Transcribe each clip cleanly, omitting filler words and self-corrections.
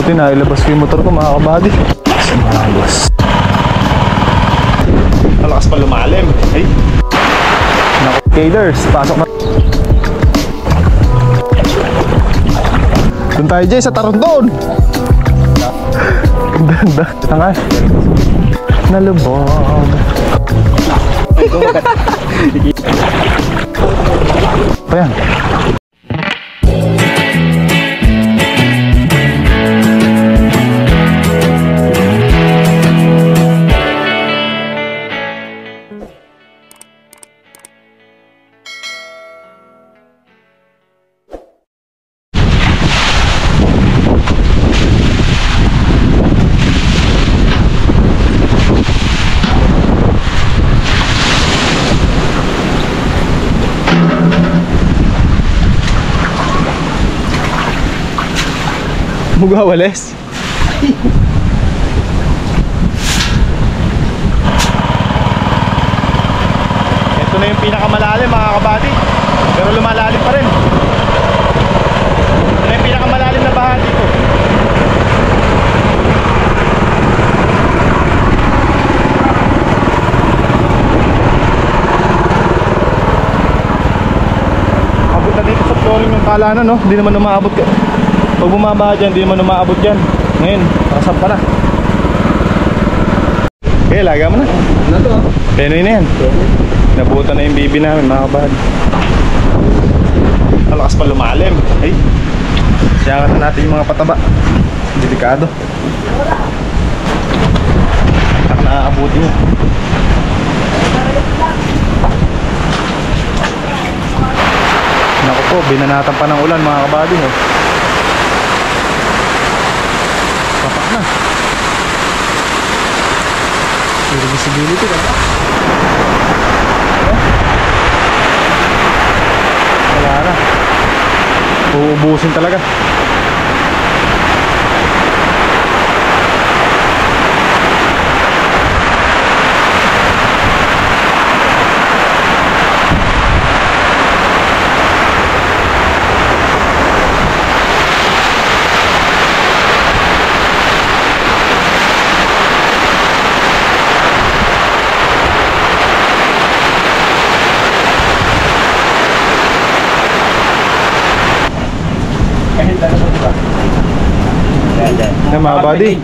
Buti na ilabas ko yung motor ko mga kabady. Kasi mga boss. Malakas pa lumalim. Ay. Naku, Kaders, pasok na. Doon tayo Jay, sa Tarondon. Ganda. Tanga. Nalubog. Pa yan. Mugawales. Ito na yung pinakamalalim mga kabady. Pero lumalalim pa rin. Ito na yung pinakamalalim na baha dito. Abot na dito sa flooring yung kalanan, no? Hindi naman umaabot ka. Pag bumaba dyan, di naman umaabot dyan. Ngayon, nakasap pa na. Okay, laga mo na. Ano to? Penoy na yan. Nabutan na yung bibi namin mga kabad. Malakas pa lumalim. Ay, siyangan na natin yung mga pataba. Delikado. Tak na aabutin niya. Naku po, binanatan pa ng ulan mga kabady. Papak na. Puro visibility ka ba? Wala na. Uubusin talaga. Yan mga buddy,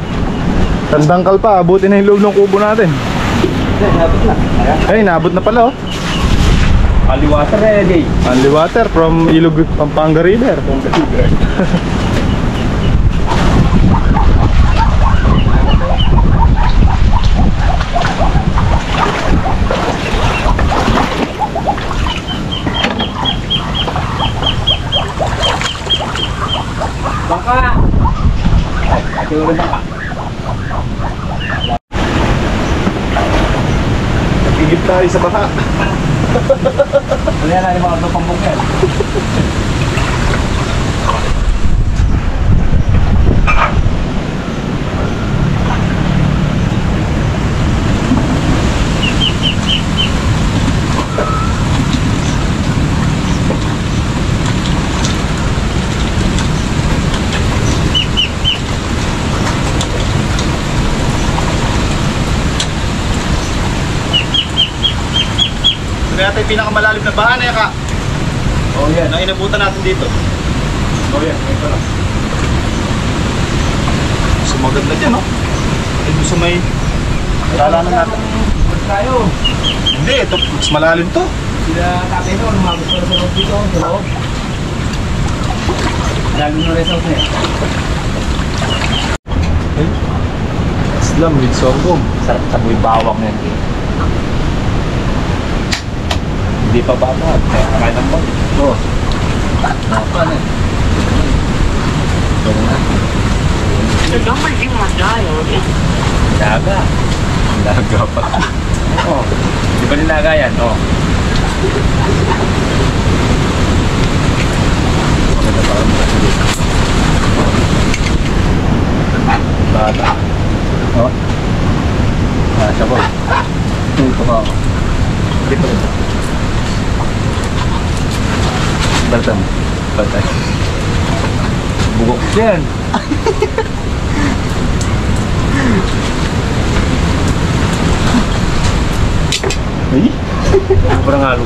tandangkal pa, abutin na yung loob ng kubo natin. Nabot na. Ay, nabot na pala oh. Only water na Jay. Only water from Ilog Pampanga River. Baka siguro baka Higit tayo sa baka. wala na yung mga pambong yan. Kaya tayo pinakamalalim na baha na yan ka. Oh yan. Na inabutan natin dito. Oh yan. Ito lang. Sumagad na dyan, no? Ito sa may lalanan natin. Tayo. Hindi, ito mas malalim to. Sila tatay no, lumabot ko sa loob dito. Sa loob. Lalo na resort na yan. Okay. Islam with sorghum. Sarap sa buhay bawang na yan. Hindi pa baba. Kaya kakain ng bag. Oo. Napa na. Ito na. The number you have dialed is... Daga. Daga pa. Oo. Di ba nilaga yan? Oo. Maganda pa kami kasi dito. Bata. Oo. Ah, siya po. Ito ka ako. Dito rin. Baltan. Baltan. Bubok yan. Ay? Sobrang halo.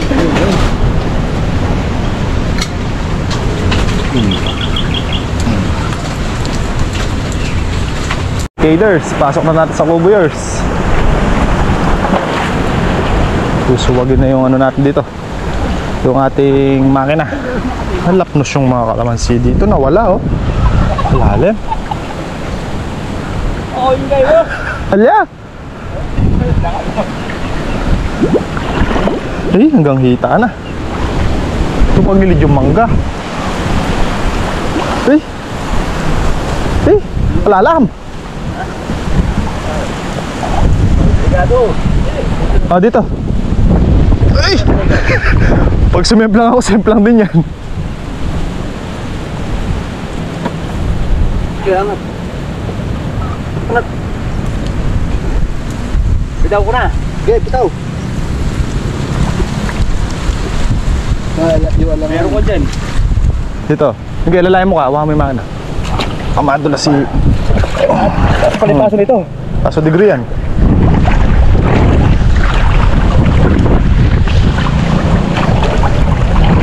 Kaders, pasok na natin sa Kubuyers. Susuwagin na yung ano natin dito, yung ating makina. Halapnos yung mga kalamansi dito, nawala oh. Lalim. Oh, yung kayo. Hala! Ay, hanggang hita na. Tumagilid yung mangga. Ay! Ay! Palalam! Ah, dito. Ay! Pag sumemplang ako, semplang din yan. Kaya nga. Anak. Bitaw ko na. Okay, bitaw. Meron ko dyan. Dito. Sige, lalayan mo ka. Awa mo yung makina. Amado na si... Palipaso nito. Paso degree yan.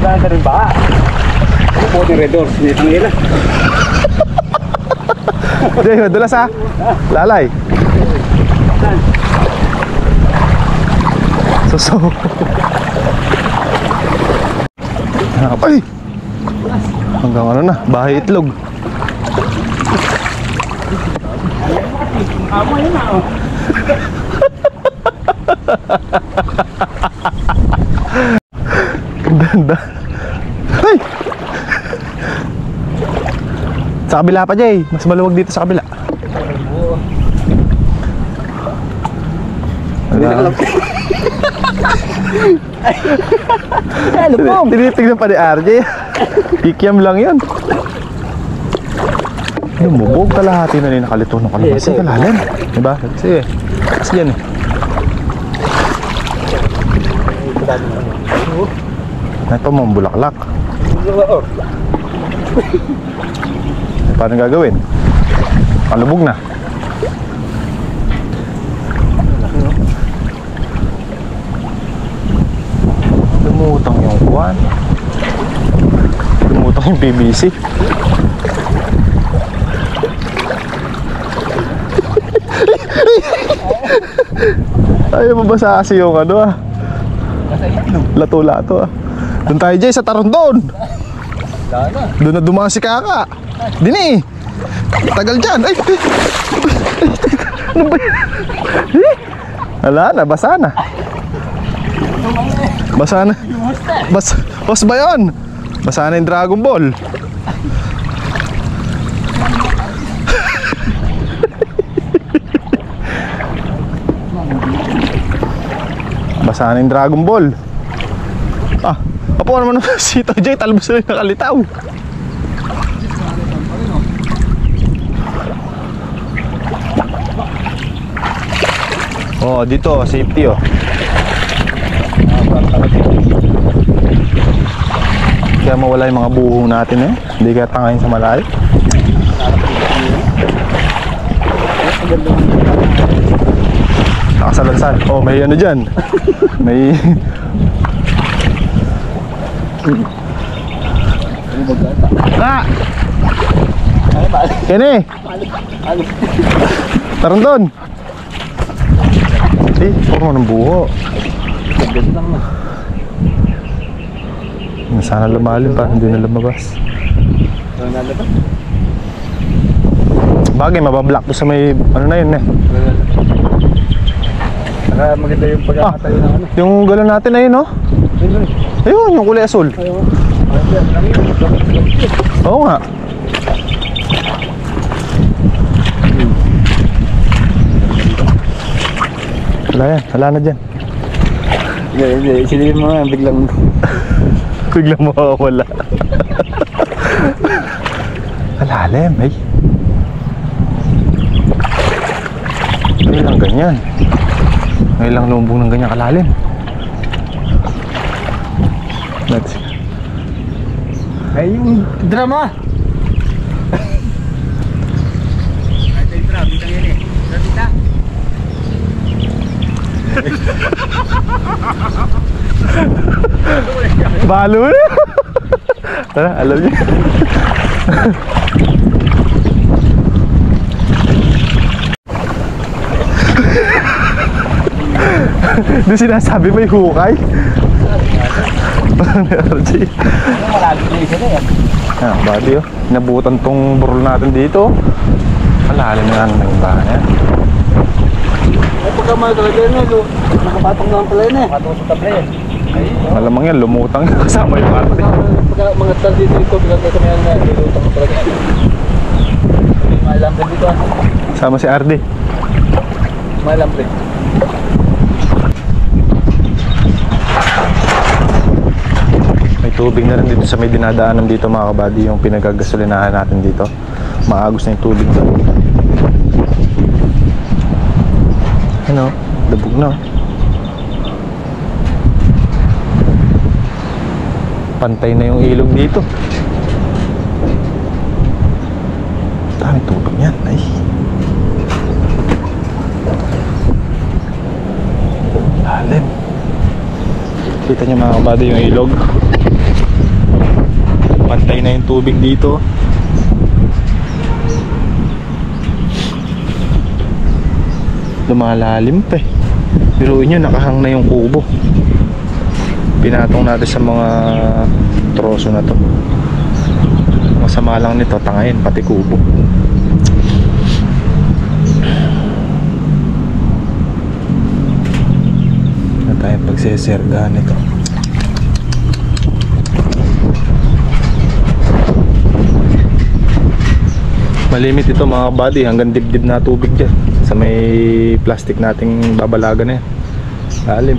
Saan ka rin ba? Ano po yung red doors? Hindi nila. Hindi, madulas ha. Lalay. Saan? Suso. Ay! Hanggang ano na, bahay itlog. Amoy na oh. Ganda. Ay! Sa kabila pa, Jay. Mas maluwag dito sa kabila. Tinitignan pa ni RJ. Kikiam lang yun. Lumubog kalahati na rin nakalito ng kalabasa. Kalalim. Diba? Sige. Kasi yan eh. Ito mong bulaklak. Paano gagawin? Palubog na. Lumutang yung kuwan. Lumutang yung PVC. Ayaw mabasa kasi yung ano ah. Lato-lato ah. Doon tayo Jay sa Tarondon. Doon na dumaan si Kaka. Dini. Tagal dyan. Ay. Ano ba yan? Wala na, basa na. Basa na. Bas ba yun? Basa na yung Dragon Ball. Basa na yung Dragon Ball. Ah, apo naman naman si Tito Jay, talbos na yung nakalitaw. Oh, dito, safety oh. Kaya mawala yung mga buhong natin eh. Hindi kaya tangayin sa malayo. Nakasalansan. Oh, may ano dyan. May... Na! Kene! Tarondon! Eh, puro ng buho. Sana lumalim pa, hindi na lumabas. Bagay, mabablock to sa may, ano na yun eh. Saka maganda yung pagkakatayo ng ano. Yung galon natin na yun, no? Ayun, yung kulay asul. Oo nga. Wala yan, wala na dyan. Hindi, silipin mo nga, biglang mawawala. Malalim, eh. Ngayon lang ganyan. Ngayon lang lumbong ng ganyan kalalim. ay yung drama. Balo na. Tara, alam niyo. Di sinasabi may hukay. RJ. Ah, buddy oh. Nabutan tong burol natin dito. Malalim na yan ng bahan yan. Ay, pagka mga talaga yun, nakapatong naman pala yun eh. Nakapatong sa tabla yun. Malamang yan, lumutang kasama yung arte. Pagka mga tal dito ito, bilang kayo kami yan, nilutang ko talaga. May maalam din dito. Sama si RD. Maalam din. May tubig na rin dito sa may dinadaanan dito mga kabady, yung pinagagasolinahan natin dito. Maagos na yung tubig doon. Ano? Dabog na. Pantay na yung ilog dito. Daming tubig yan. Ay. Lalim. Kita nyo mga kabady yung ilog. Pantay na yung tubig dito. Lumalalim pa eh. Biruin nyo, nakahang na yung kubo. Pinatong natin sa mga troso na to. Masama lang nito, tangayin pati kubo. Na tayo pagsesergahan nito. Malimit ito mga buddy, hanggang dibdib na tubig dyan sa may plastic nating babalagan na yan. Lalim.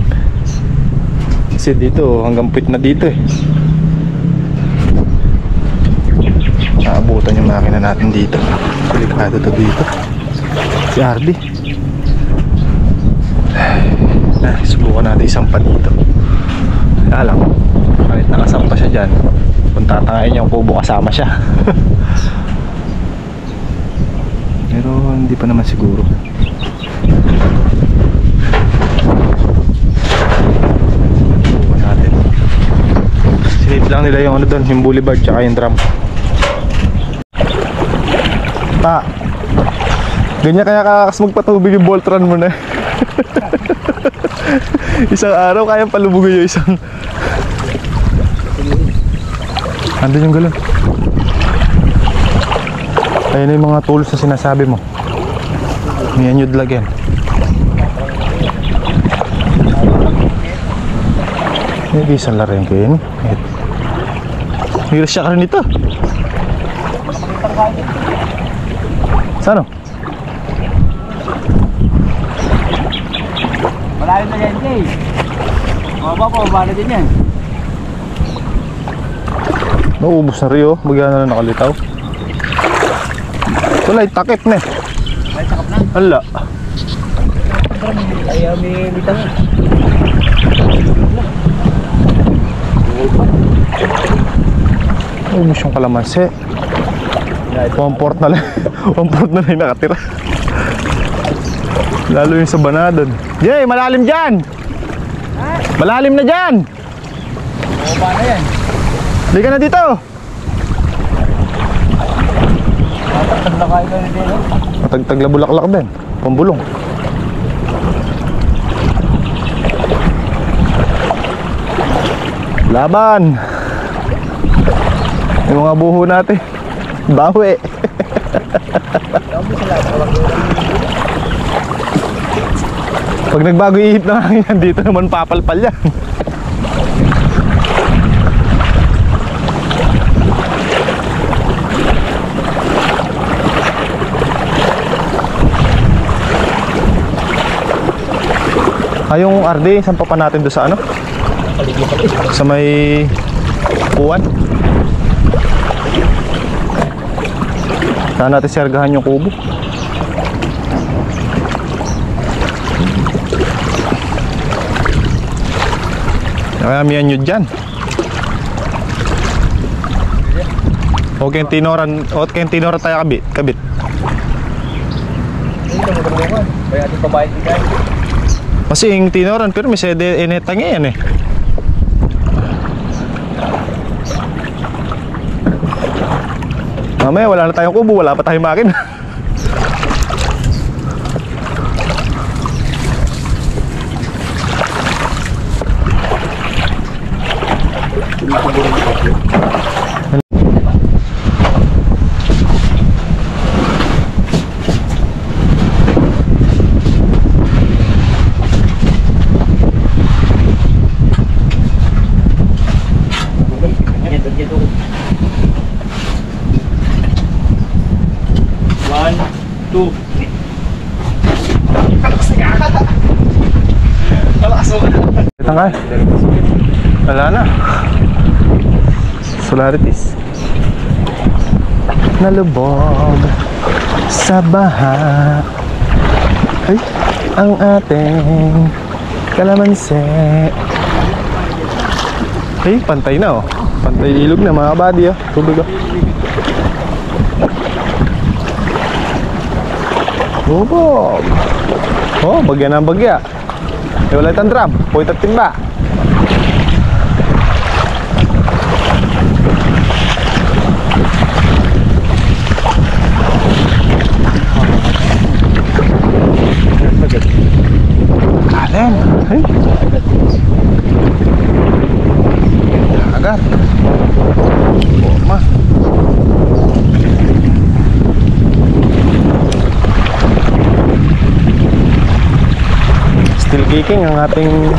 Kasi dito hanggang puwit na dito eh. Naabutan yung makina natin dito. Delikado to dito. Si RD. Subukan natin isang pa dito. Kaya lang, kahit nakasampa siya dyan, kung tatangayin niya yung kubo kasama siya. Pero hindi pa naman siguro. Subukan natin. Sinip lang nila yung ano doon, yung boulevard tsaka yung drum. Pa, ganyan kaya kakakas magpatubig yung Voltron mo na. Isang araw kaya palubugin yung isang. Andun yung galon. Ayun na yung mga tools na sinasabi mo. Ngayon yung lagyan. May isang laring ko yun. Hiras siya ka rin ito. Saan o? Malalim na yan, Jay. Mababa na din yan. Naubos na rin oh. Magana na nakalitaw. Wala, takip na eh. Ay, takap na. Hala. Ay, may litang. Naubos yung kalamansi. 1/4 na lang. 1/4 na lang yung nakatira. Lalo yung sa banadan. Jay, malalim dyan! Malalim na dyan! Mababa na yan. Hindi ka na dito! Matagtag na kayo na din, no? Matagtag na bulaklak din. Pambulong. Laban! Yung mga buho natin. Bawi! Pag nagbago ihip ng hangin, dito naman papalpal yan. Yung RD, saan pa natin doon sa ano? Sa may kuwan. Saan natin sergahan yung kubo? Kaya miyan nyo dyan. Okay, tinoran tayo kabit. Hindi ka magulungan. Kaya ating pabayad din kayo. Kasi yung tinoran, pero may sede inetang yan eh. Mamaya wala na tayong kubo, wala pa tayong makina. One, two. Ito nga. Wala na. Solarities. Nalubog sa baha. Ay, ang ating kalamansi. Ay, pantay na oh. Pantay ilog na mga buddy oh. Tubig oh. Bubog. Oh, bagya na ang bagya. Eh, wala itang drum. Puwit at timba. Alin? Ay. Agar. Boma. Still kicking ang ating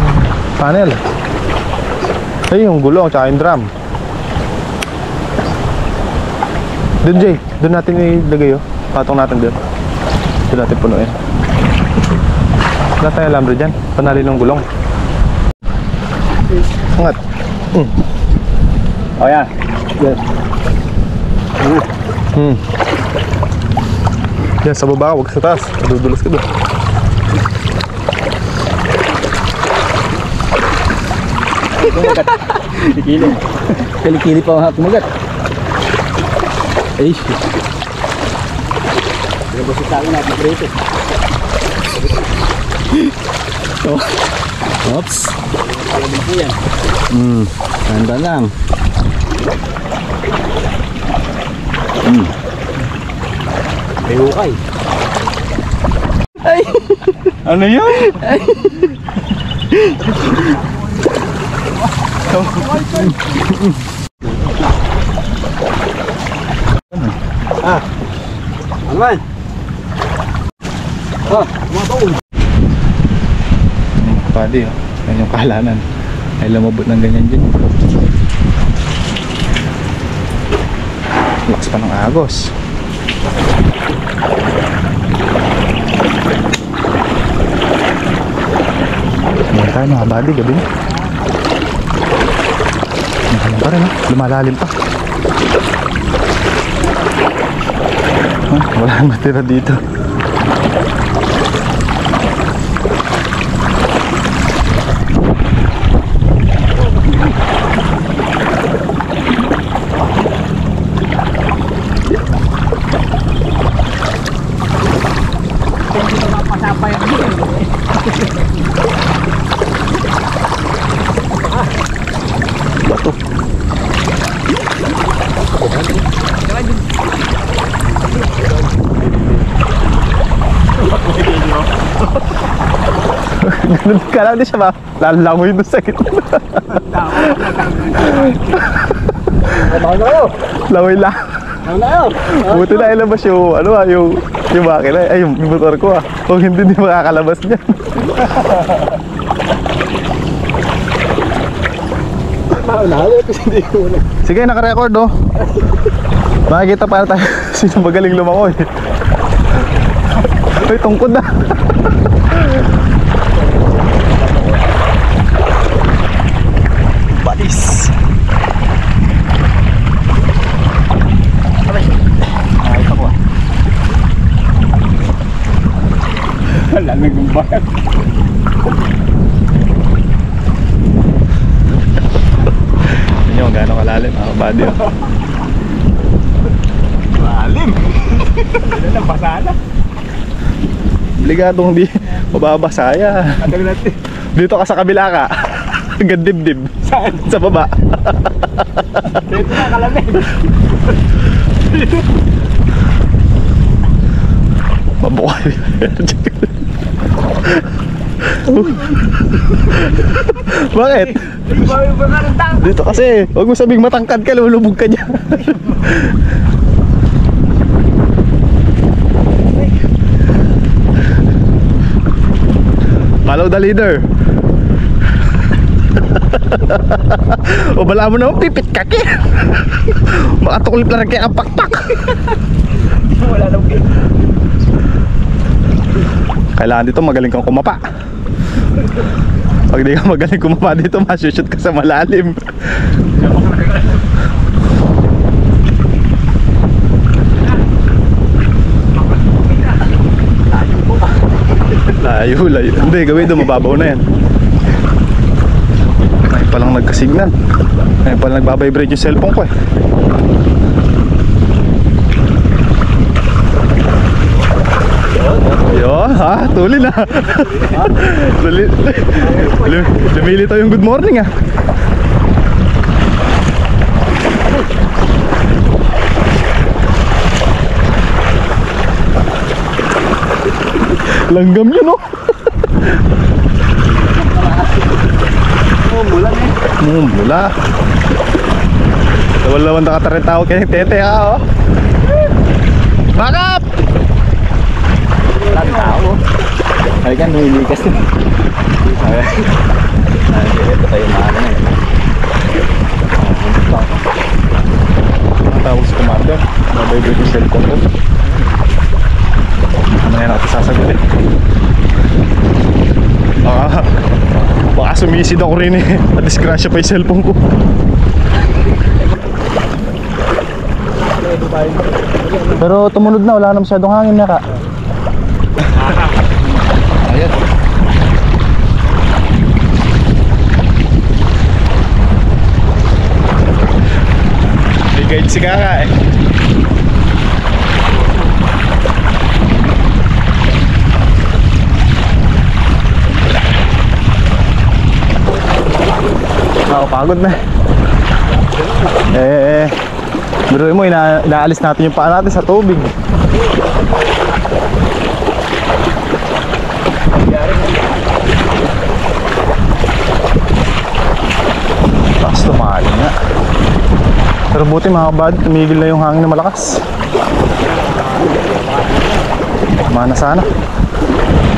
panel. Ay, yung gulong tsaka yung drum. Doon Jay, doon natin ilagay oh. Patong natin doon. Doon natin punuin. Wala tayong alambre dyan. Panali ng gulong. Angat. Oh yan. Yes. Yan, sa baba, huwag sa taas. Madudulas ka doon. Kili. Kili-kili pa ang kumagat. Ay, shit. Pinabos sa akin natin dito. Oh. Oops. Palabing po yan. Ganda lang. May hukay. Ay! Ano yun? Ano man? Mga taon. Pwede oh. Yan yung kalanan. Ay lumabot ng ganyan dyan. Lakas pa ng agos. Ngayon tayo mga buddy, gabi na. Nakalang pa rin ha, lumalalim pa. Wala nang matira dito. Bato. Kala di siya ba? Lalangoy doon sa gitna. Langoy lang. Buti na ilabas yung ano yung makina, ay yung motor ko ah. Kung hindi makakalabas niyan. Sige, naka-record oh. Makikita pa tayo sino magaling lumangoy. Ay, tungkod na. Batis. Ay, ako ah. Wala nang gumbak. Yun yung gano'ng kalalim mga buddy oh. Lalim. Ano nang pasada? Delikadong di mababasa yan. Dito ka sa kabila ka. Hanggang dibdib. Saan? Sa baba. Dito na kalamig. Mabukay. Bakit? Dito kasi, huwag mo sabing matangkad ka, lulubog ka dyan. Follow the leader. O bala mo naman, pipit ka ki. Makatuklip lang kaya ang pakpak. Wala nang game. Kailangan dito magaling kang kumapa. Pag di ka magaling kumapa dito, masushoot ka sa malalim. Layo, layo. Hindi, gawin doon, mababaw na yan. Ngayon palang nagkasignal. Ngayon palang nagbabibrate yung cellphone ko eh. Yo, ha? Tuli na. Lumilitaw yung good morning ah. Langgam yun oh. Mula na eh. Mula. Lawan-lawan na kataritawag kay Tete ha oh. Bakap! Walang tao. Ay kan, humilikas din. Ito tayo maano na eh. Tawag sa commander. Nabibrate yung cellphone ko. Ano yan natin sasagutin? Baka sumisid ako rin eh. Na-discrasya pa yung cellphone ko. Pero tumunod na, wala na masyadong hangin na ka. Ayan. May guide si Kaka eh. Nakapagod na biruin mo, inaalis natin yung paa natin sa tubig. Tapos tumali nga. Pero buti mga kabad, tumigil na yung hangin na malakas. Tama na sana.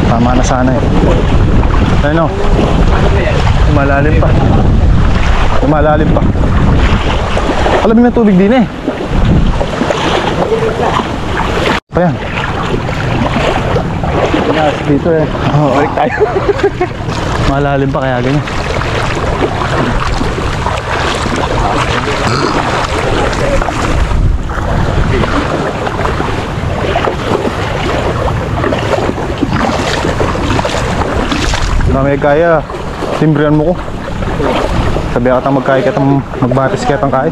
Tama na sana eh. Ayun o. Malalim pa. Malalim pa. Alamig na tubig din eh. Pa yan. Dito eh. Balik tayo. Malalim pa kaya ganyan. May kaya, timbrihan mo ko. Sabi ka tang magkaya kitang magbatis kaya tang kaya.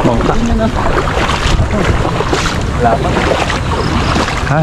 Bangka. Wala pa. Ha?